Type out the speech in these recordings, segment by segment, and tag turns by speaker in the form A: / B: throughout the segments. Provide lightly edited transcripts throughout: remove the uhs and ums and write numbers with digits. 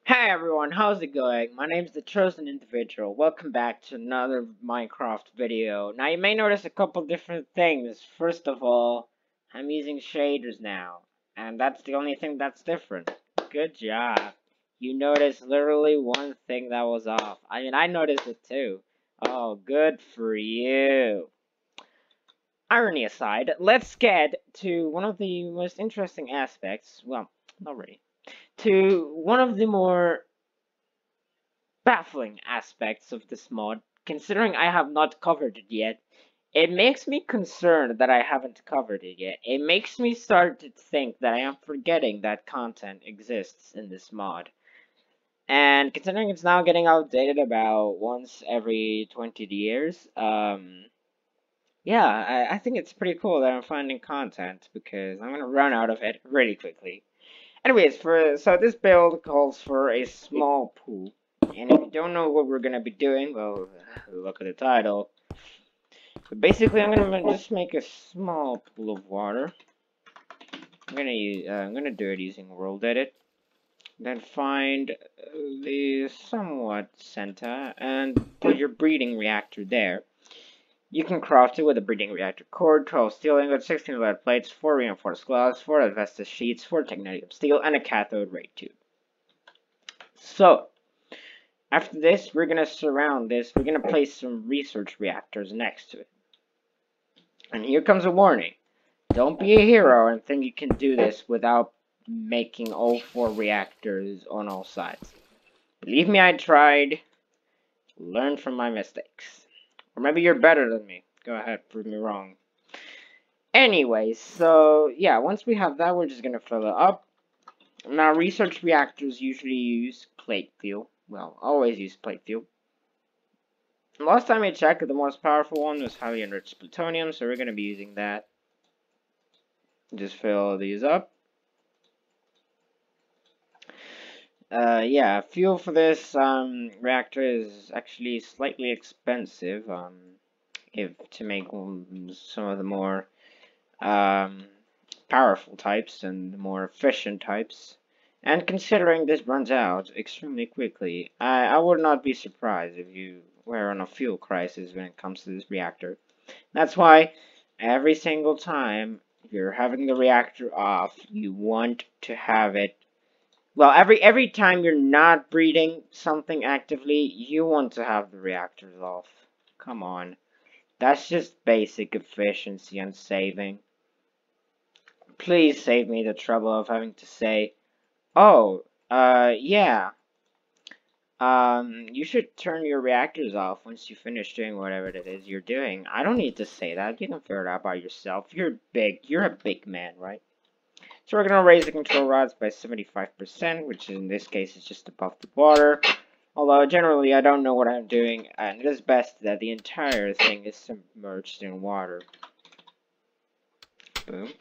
A: Hey everyone, how's it going? My name's the Chosen Individual. Welcome back to another Minecraft video. Now you may notice a couple different things. First of all, I'm using shaders now, and that's the only thing that's different. Good job. You noticed literally one thing that was off. I mean, I noticed it too. Oh, good for you. Irony aside, let's get to one of the most interesting aspects. Well, not really. To one of the more baffling aspects of this mod, considering I have not covered it yet. It makes me concerned that I haven't covered it yet. It makes me start to think that I am forgetting that content exists in this mod. And considering it's now getting outdated about once every 20 years, yeah, I think it's pretty cool that I'm finding content because I'm gonna run out of it really quickly. Anyways, so this build calls for a small pool. And if you don't know what we're gonna be doing, well, look at the title. But basically, I'm gonna just make a small pool of water. I'm gonna do it using World Edit. Then find the somewhat center and put your breeding reactor there. You can craft it with a breeding reactor cord, 12 steel ingots, 16 lead plates, 4 reinforced glass, 4 asbestos sheets, 4 technetium steel, and a cathode ray tube. So, after this, we're going to surround this. We're going to place some research reactors next to it. And here comes a warning. Don't be a hero and think you can do this without making all 4 reactors on all sides. Believe me, I tried. Learn from my mistakes. Or maybe you're better than me. Go ahead, prove me wrong. Anyways, so yeah, once we have that, we're just going to fill it up. Now, research reactors usually use plate fuel. Well, always use plate fuel. Last time I checked, the most powerful one was highly enriched plutonium, so we're going to be using that. Just fill these up. Yeah, fuel for this reactor is actually slightly expensive. If to make some of the more powerful types and the more efficient types. And considering this runs out extremely quickly, I would not be surprised if you were on a fuel crisis when it comes to this reactor. That's why every single time you're having the reactor off, you want to have it. Well, every time you're not breeding something actively, you want to have the reactors off. Come on. That's just basic efficiency and saving. Please save me the trouble of having to say, oh, yeah. You should turn your reactors off once you finish doing whatever it is you're doing. I don't need to say that. You can figure it out by yourself. You're big. You're a big man, right? So we're going to raise the control rods by 75%, which in this case is just above the water. Although, generally, I don't know what I'm doing, and it is best that the entire thing is submerged in water. Boom.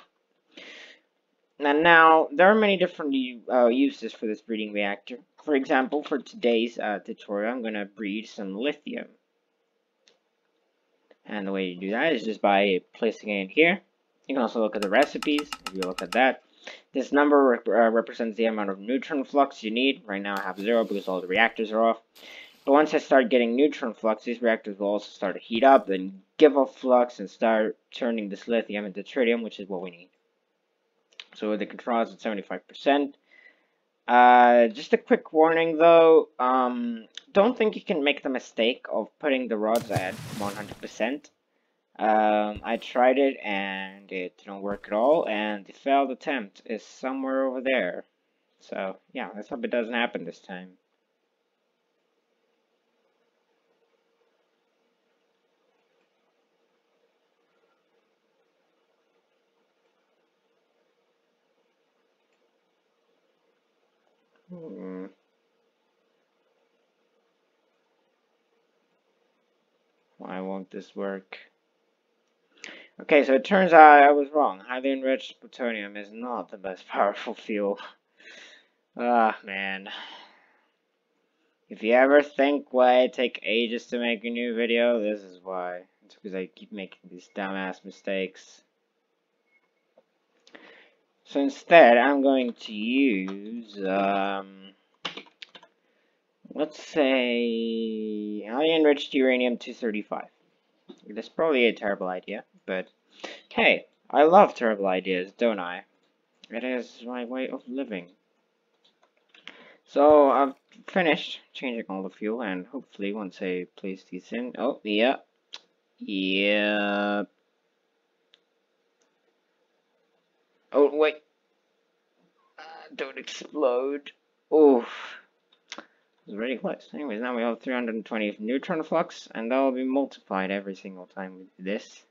A: And now, there are many different uses for this breeding reactor. For example, for today's tutorial, I'm going to breed some lithium. And the way you do that is just by placing it in here. You can also look at the recipes, if you look at that. This number represents the amount of neutron flux you need. Right now I have 0 because all the reactors are off. But once I start getting neutron flux, these reactors will also start to heat up, then give off flux and start turning this lithium into tritium, which is what we need. So with the controls at 75%. Just a quick warning though, don't think you can make the mistake of putting the rods at 100%. I tried it and it didn't work at all, and the failed attempt is somewhere over there. So, yeah, let's hope it doesn't happen this time. Why won't this work? Okay, so it turns out I was wrong. Highly enriched plutonium is not the most powerful fuel. Ah, man. If you ever think why I take ages to make a new video, this is why. It's because I keep making these dumbass mistakes. So instead, I'm going to use, let's say I enriched uranium-235. That's probably a terrible idea, but hey, I love terrible ideas, don't I? It is my way of living. So I've finished changing all the fuel, and hopefully once I place these in, oh yeah, yeah. Oh wait, don't explode. Oof. It was really close. Anyways, now we have 320 neutron flux, and that will be multiplied every single time we do this.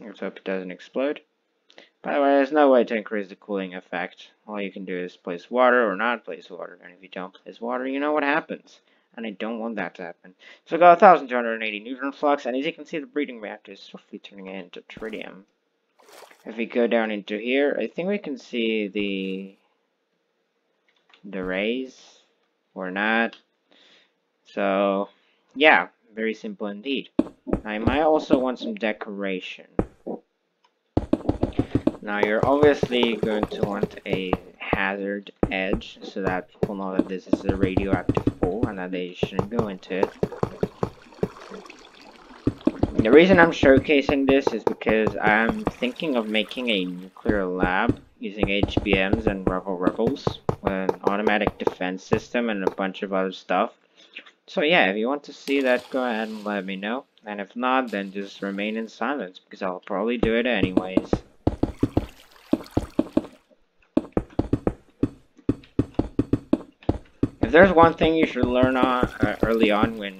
A: Let's hope it doesn't explode. By the way, there's no way to increase the cooling effect. All you can do is place water or not place water, and if you don't place water, you know what happens. And I don't want that to happen. So we got 1,280 neutron flux, and as you can see, the breeding reactor is swiftly turning it into tritium. If we go down into here, I think we can see the rays, or not. So, yeah, very simple indeed. I might also want some decoration. Now, you're obviously going to want a hazard edge so that people know that this is a radioactive pool and that they shouldn't go into it. The reason I'm showcasing this is because I'm thinking of making a nuclear lab using HBMs and rebels with an automatic defense system and a bunch of other stuff. So yeah, if you want to see that, go ahead and let me know. And if not, then just remain in silence, because I'll probably do it anyways. If there's one thing you should learn early on when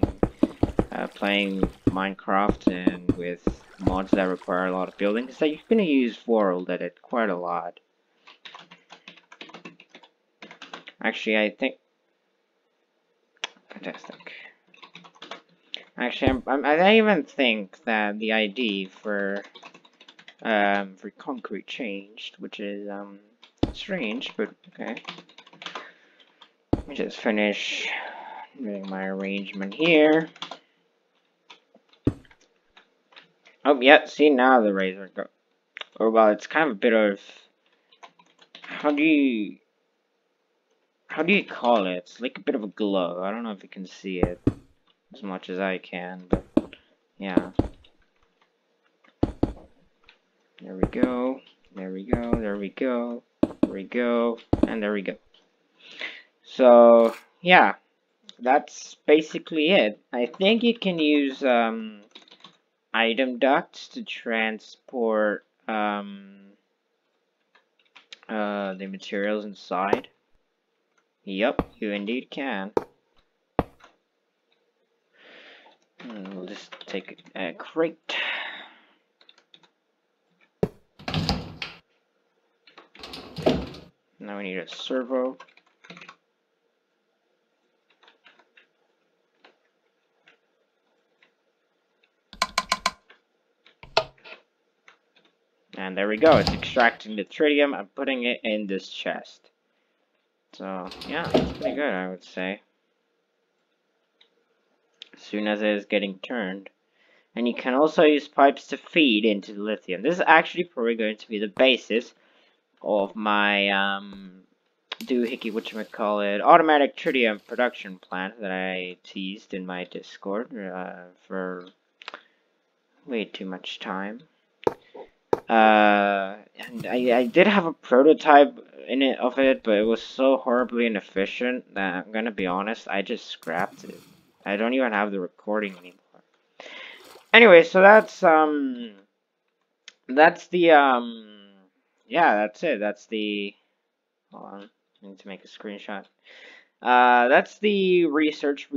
A: playing Minecraft and with mods that require a lot of building, is that you're going to use World Edit quite a lot. Actually, I think... Fantastic. Actually, I even think that the ID for concrete changed, which is strange, but okay. Let me just finish doing my arrangement here. Oh yeah, see, now the rays are go. Or well, it's kind of a bit of, how do you call it? It's like a bit of a glow. I don't know if you can see it as much as I can, but yeah. There we go. There we go. There we go. There we go. And there we go. So yeah, that's basically it. I think you can use item ducts to transport the materials inside. Yep, you indeed can. And we'll just take a crate. Now we need a servo. And there we go, it's extracting the tritium and putting it in this chest. So, yeah, it's pretty good, I would say. As soon as it is getting turned. And you can also use pipes to feed into the lithium. This is actually probably going to be the basis of my, doohickey, automatic tritium production plant that I teased in my Discord, for way too much time. And I did have a prototype of it, but it was so horribly inefficient that I'm gonna be honest, I just scrapped it. I don't even have the recording anymore. Anyway, so that's the, yeah, that's it. That's the, hold on, I need to make a screenshot. That's the research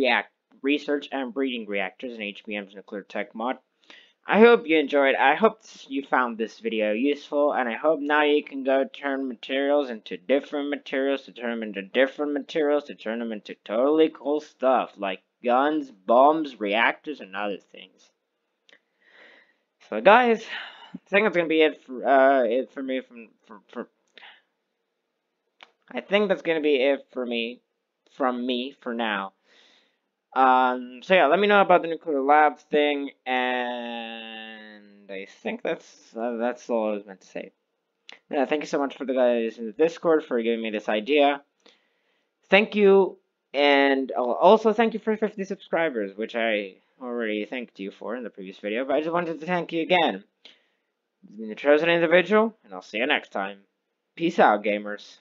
A: and breeding reactors in HBM's nuclear tech mod. I hope you enjoyed. I hope you found this video useful, and I hope now you can go turn materials into different materials, to turn them into different materials, to turn them into totally cool stuff, like guns, bombs, reactors, and other things. So guys, I think that's gonna be it for me I think that's gonna be it from me for now. So yeah, let me know about the nuclear lab thing, and I think that's all I was meant to say. Yeah, thank you so much for the guys in the Discord for giving me this idea. Thank you, and also thank you for 50 subscribers, which I already thanked you for in the previous video, but I just wanted to thank you again. This has been the Chosen Individual, and I'll see you next time. Peace out, gamers.